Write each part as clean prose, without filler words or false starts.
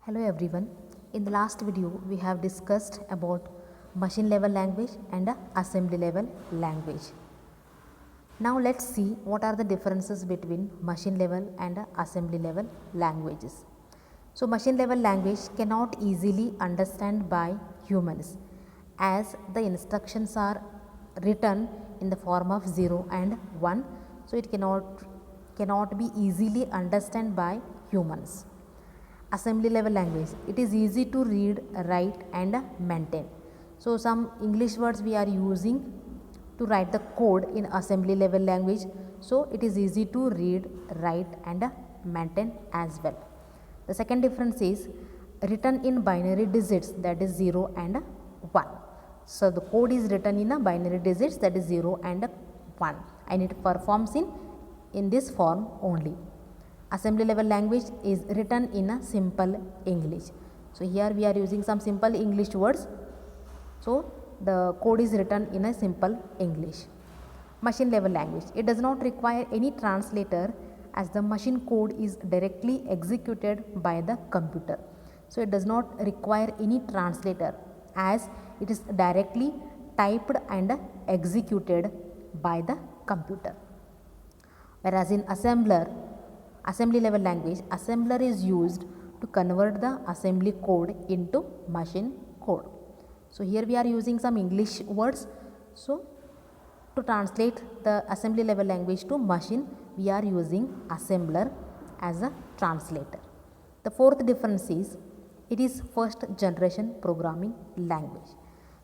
Hello everyone. In the last video we have discussed about machine level language and assembly level language. Now let's see what are the differences between machine level and assembly level languages. So machine level language cannot easily understand by humans as the instructions are written in the form of 0 and 1, so it cannot be easily understood by humans. Assembly level language, it is easy to read, write and maintain. So some English words we are using to write the code in assembly level language, so it is easy to read, write and maintain as well. The second difference is written in binary digits, that is 0 and 1. So the code is written in a binary digits, that is 0 and 1, and it performs in this form only. Assembly level language is written in a simple English. So here we are using some simple English words. So the code is written in a simple English. Machine level language, it does not require any translator as the machine code is directly executed by the computer. So it does not require any translator as it is directly typed and executed by the computer. Whereas in assembly level language, assembler is used to convert the assembly code into machine code. So here we are using some English words. So to translate the assembly level language to machine, we are using assembler as a translator. The fourth difference is it is first generation programming language.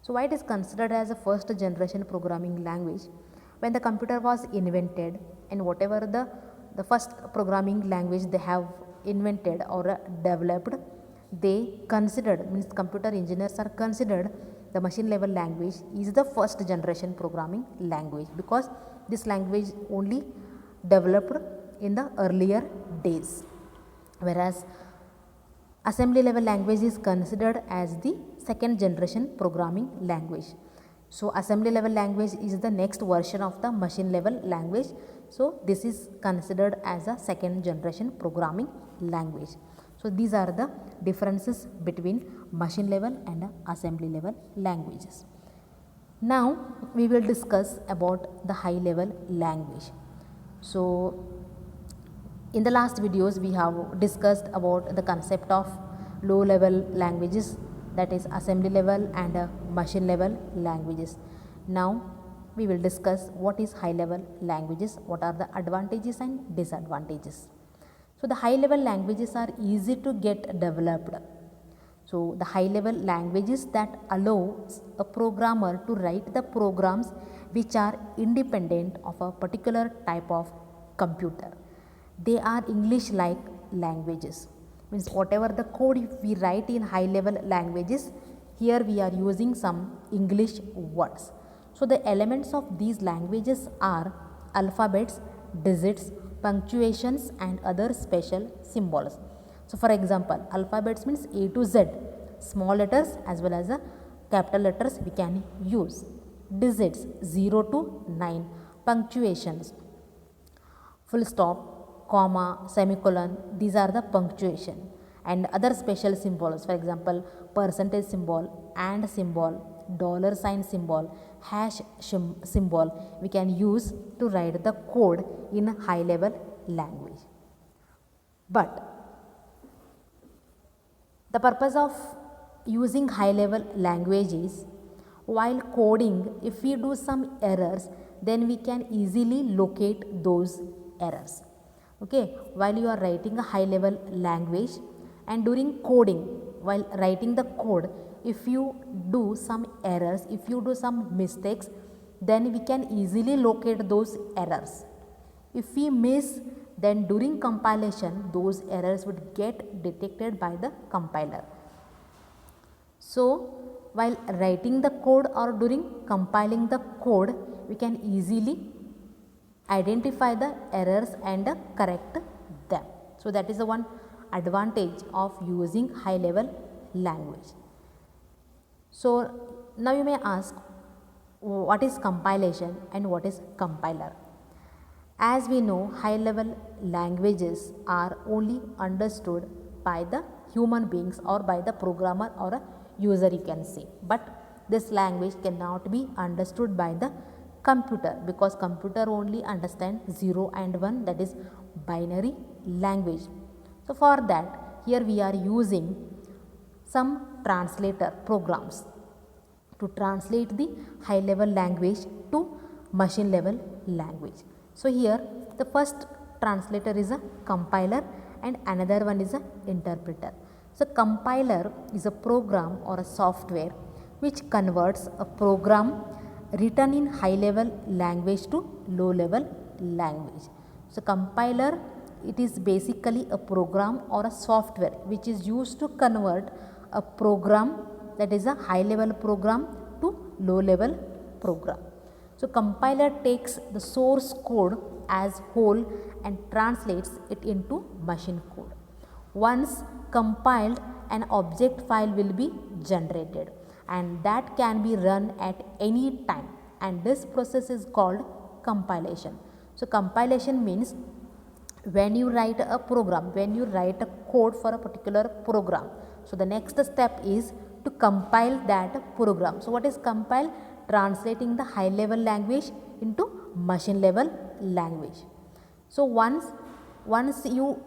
So why it is considered as a first generation programming language? When the computer was invented, and whatever the first programming language they have invented or developed, they considered, means computer engineers are considered the machine level language is the first generation programming language, because this language only developed in the earlier days, whereas assembly level language is considered as the second generation programming language. So assembly level language is the next version of the machine level language. So this is considered as a second generation programming language. So these are the differences between machine level and assembly level languages. Now we will discuss about the high level language. So in the last videos we have discussed about the concept of low level languages, that is assembly level and machine level languages. Now we will discuss what is high level languages, what are the advantages and disadvantages. So the high level languages are easy to get developed. So the high level languages that allows a programmer to write the programs which are independent of a particular type of computer. They are English like languages, means whatever the code we write in high level languages, here we are using some English words. So the elements of these languages are alphabets, digits, punctuations and other special symbols. So for example, alphabets means A to Z, small letters as well as capital letters we can use. Digits 0 to 9, punctuations, full stop, comma, semicolon, these are the punctuation, and other special symbols, for example percentage symbol, and symbol, dollar sign symbol, hash symbol we can use to write the code in high level language. But the purpose of using high level language is, while coding, if we do some errors, then we can easily locate those errors. Okay, while you are writing a high level language and during coding, while writing the code, if you do some errors, if you do some mistakes, then we can easily locate those errors. If we miss, then during compilation those errors would get detected by the compiler. So while writing the code or during compiling the code, we can easily identify the errors and correct them. So that is the one advantage of using high level language. So now you may ask, what is compilation and what is compiler? As we know, high level languages are only understood by the human beings or by the programmer or a user, you can say. But this language cannot be understood by the computer, because computer only understand 0 and 1, that is binary language. So for that, here we are using some translator programs to translate the high level language to machine level language. So here the first translator is a compiler and another one is a interpreter. So compiler is a program or a software which converts a program written in high level language to low level language. So compiler, it is basically a program or a software which is used to convert a program, that is a high level program, to low level program. So compiler takes the source code as whole and translates it into machine code. Once compiled, an object file will be generated and that can be run at any time, and this process is called compilation. So compilation means when you write a program, when you write a code for a particular program, so the next step is to compile that program. So what is compile? Translating the high level language into machine level language. So once you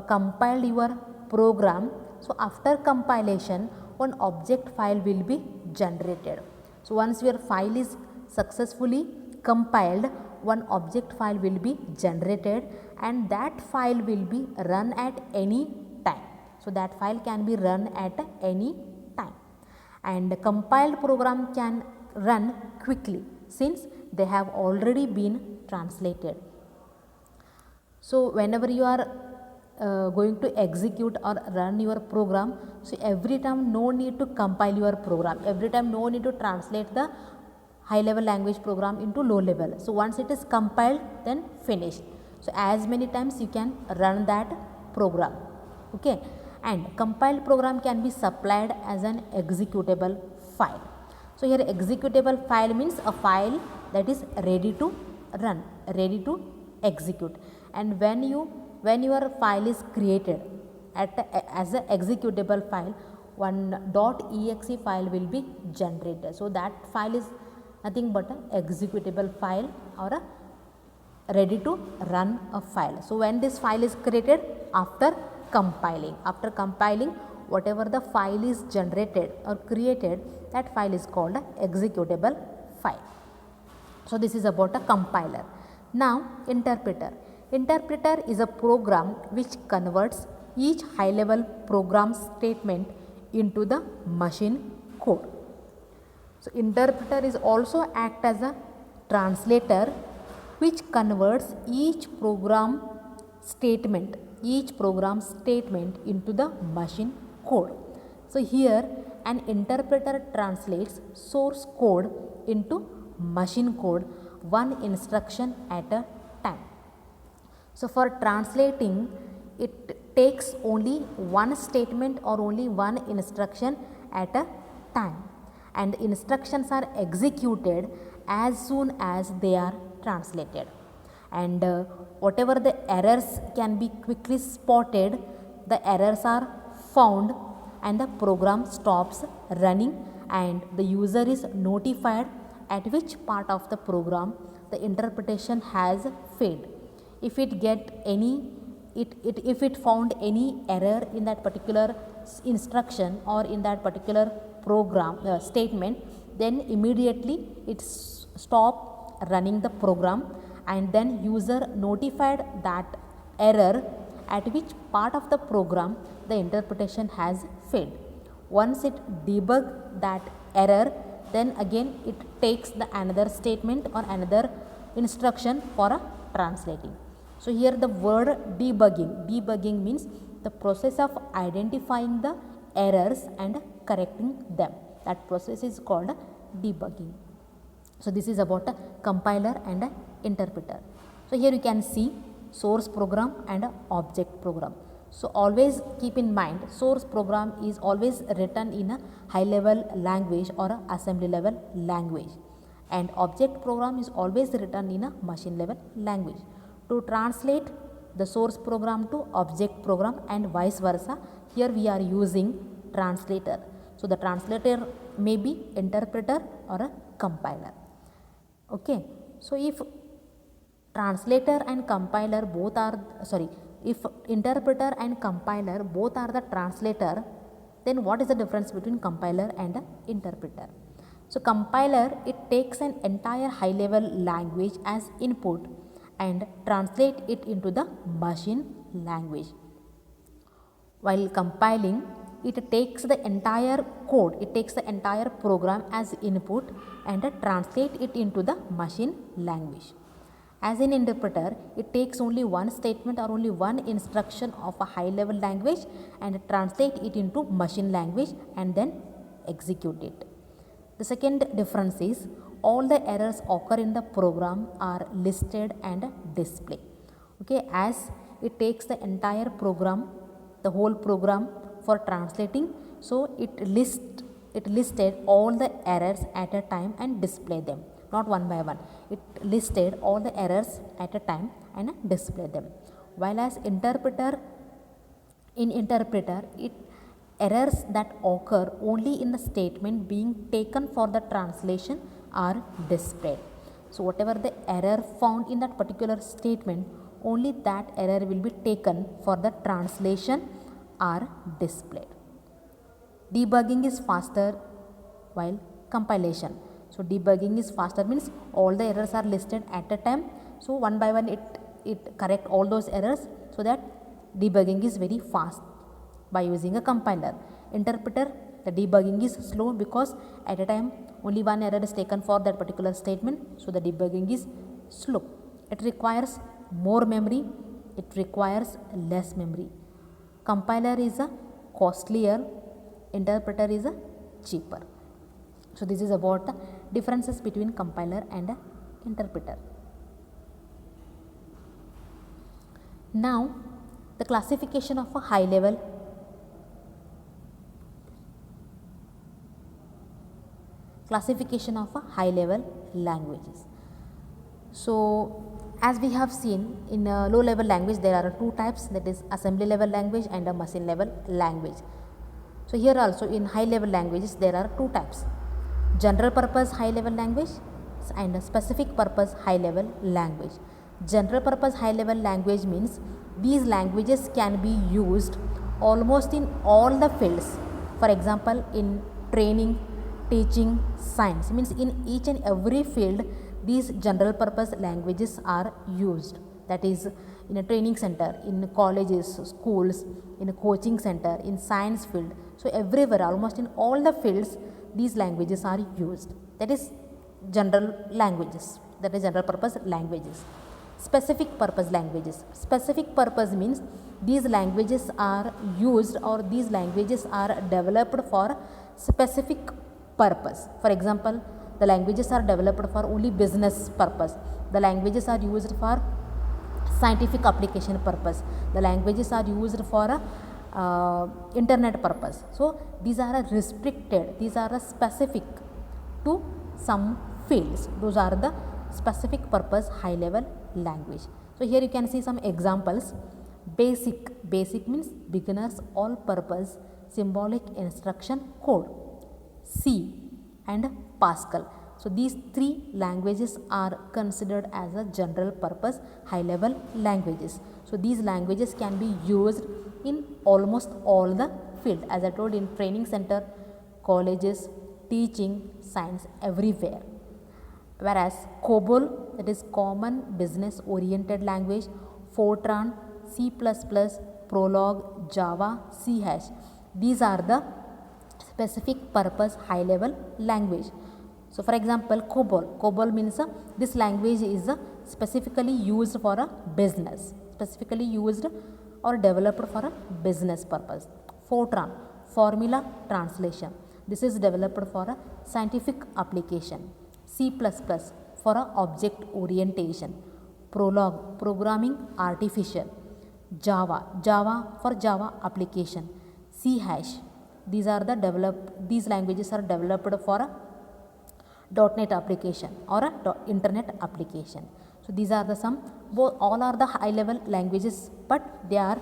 compiled your program, so after compilation, one object file will be generated. So once your file is successfully compiled, one object file will be generated and that file will be run at any time. So that file can be run at any time, and the compiled program can run quickly since they have already been translated. So whenever you are going to execute or run your program, so every time no need to compile your program, every time no need to translate the high level language program into low level. So once it is compiled, then finished. So as many times you can run that program. Okay, and compiled program can be supplied as an executable file. So here executable file means a file that is ready to run, ready to execute. And when your file is created as an executable file, one .exe file will be generated. So that file is nothing but an executable file or a ready to run a file. So when this file is created after compiling, whatever the file is generated or created, that file is called a executable file. So this is about a compiler. Now interpreter. Interpreter is a program which converts each high level program statement into the machine code. So interpreter is also act as a translator which converts each program statement into the machine code. So here an interpreter translates source code into machine code, one instruction at a time. So for translating, it takes only one statement or only one instruction at a time, and instructions are executed as soon as they are translated. And whatever the errors can be quickly spotted, the errors are found and the program stops running and the user is notified at which part of the program the interpretation has failed. If it found any error in that particular instruction or in that particular program statement, then immediately it stop running the program, and then user notified that error at which part of the program the interpretation has failed. Once it debug that error, then again it takes the another statement or another instruction for a translating. So here the word debugging means the process of identifying the errors and correcting them. That process is called debugging. So this is about a compiler and an interpreter. So here you can see source program and object program. So always keep in mind, source program is always written in a high level language or a assembly level language, and object program is always written in a machine level language. To translate the source program to object program and vice versa, here we are using translator. So the translator may be interpreter or a compiler. Okay, so if translator and compiler both are, if interpreter and compiler both are the translator, then what is the difference between compiler and interpreter? So compiler, it takes an entire high level language as input and translate it into the machine language. While compiling, it takes the entire code, it takes the entire program as input and translate it into the machine language. As an interpreter, it takes only one statement or only one instruction of a high level language and translate it into machine language and then execute it. The second difference is all the errors occur in the program are listed and displayed. Okay, as it takes the entire program, the whole program for translating, so it listed all the errors at a time and display them, not one by one. It listed all the errors at a time and display them. While as interpreter, in interpreter, it errors that occur only in the statement being taken for the translation are displayed. So whatever the error found in that particular statement, only that error will be taken for the translation are displayed. Debugging is faster while compilation. So debugging is faster means all the errors are listed at a time. So one by one it correct all those errors, so that debugging is very fast by using a compiler. Interpreter, the debugging is slow because at a time only one error is taken for that particular statement, so the debugging is slow. It requires more memory, it requires less memory. Compiler is a costlier, interpreter is a cheaper. So this is about the differences between compiler and interpreter. Now the classification of a high level languages. So as we have seen, in a low level language there are two types, that is assembly level language and a machine level language. So here also in high level languages there are two types: general purpose high level language and a specific purpose high level language. General purpose high level language means these languages can be used almost in all the fields. For example, in training, teaching, science, means in each and every field these general purpose languages are used. That is in a training center, in colleges, schools, in a coaching center, in science field. So everywhere, almost in all the fields, these languages are used. That is general languages, that is general purpose languages. Specific purpose languages. Specific purpose means these languages are used or these languages are developed for specific purpose. For example, the languages are developed for only business purpose. The languages are used for scientific application purpose. The languages are used for internet purpose. So these are restricted, these are specific to some fields. Those are the specific purpose high level language. So here you can see some examples. Basic means beginners all purpose symbolic instruction code. C and Pascal. So these three languages are considered as a general purpose high level languages. So these languages can be used in almost all the field, as I told, in training center, colleges, teaching, science, everywhere. Whereas COBOL, that is common business oriented language, Fortran, C++, Prolog, Java, C#, these are the specific purpose high level language. So for example, COBOL means this language is specifically used for a business, specifically used or developed for a business purpose. Fortran, formula translation, this is developed for a scientific application. C++ for a object orientation. Prolog, programming artificial. Java for Java application. C#, these languages are developed for a .NET application or a internet application. So these are the all are the high level languages, but they are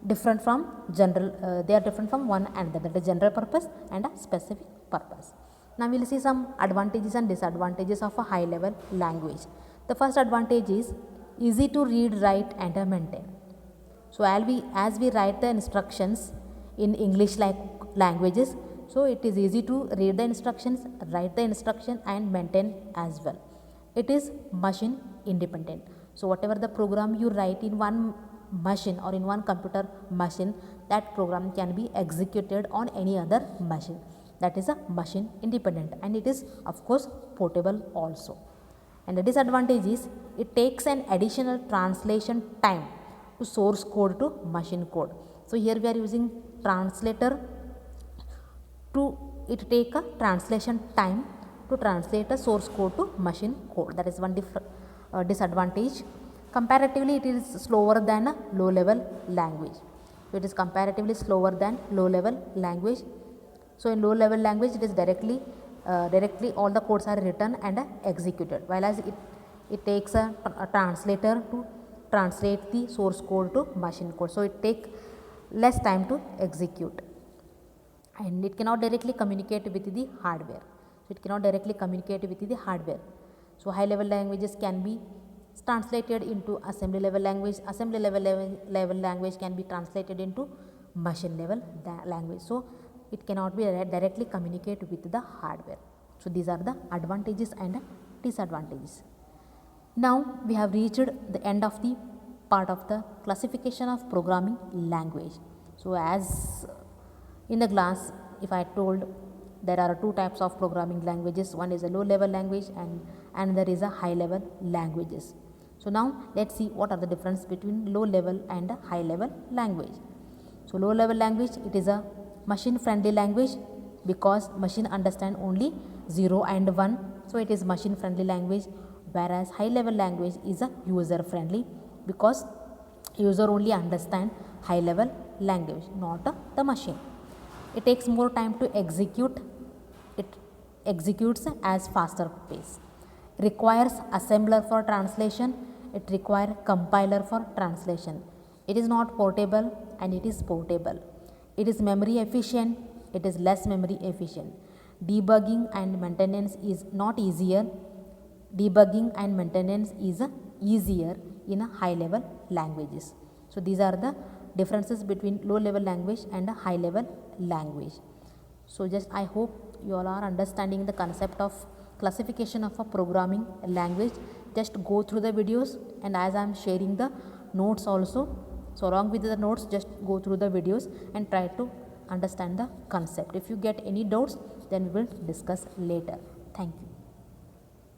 different from general, they are different from one another, that is general purpose and a specific purpose. Now we will see some advantages and disadvantages of a high level language. The first advantage is easy to read, write and maintain. So as we write the instructions in English like languages, so it is easy to read the instructions, write the instruction and maintain as well. It is machine independent. So whatever the program you write in one machine or in one computer machine, that program can be executed on any other machine. That is a machine independent, and it is of course portable also. And the disadvantage is it takes an additional translation time to source code to machine code. So here we are using translator to it take a translation time to translate a source code to machine code. That is one disadvantage. Comparatively it is slower than a low level language. So it is comparatively slower than low level language. So in low level language it is directly all the codes are written and executed, while as it takes a translator to translate the source code to machine code. So it takes less time to execute, and it cannot directly communicate with the hardware. So it cannot directly communicate with the hardware. So high level languages can be translated into assembly level language. Assembly level language can be translated into machine level language. So it cannot be directly communicate with the hardware. So these are the advantages and disadvantages. Now we have reached the end of the part of the classification of programming language. So as in the class, if I told there are two types of programming languages, one is a low level language and another is a high level languages. So now let's see what are the difference between low level and a high level language. So low level language, it is a machine friendly language because machine understand only 0 and 1. So it is machine friendly language, whereas high level language is a user friendly because user only understand high level language, not the machine. It takes more time to execute. It executes as faster pace. Requires assembler for translation. It requires compiler for translation. It is not portable and it is portable. It is memory efficient. It is less memory efficient. Debugging and maintenance is not easier. Debugging and maintenance is easier in a high level languages. So these are the differences between low level language and a high level language. So just I hope you all are understanding the concept of classification of a programming language. Just go through the videos, and as I am sharing the notes also, so along with the notes just go through the videos and try to understand the concept. If you get any doubts, then we will discuss later. Thank you.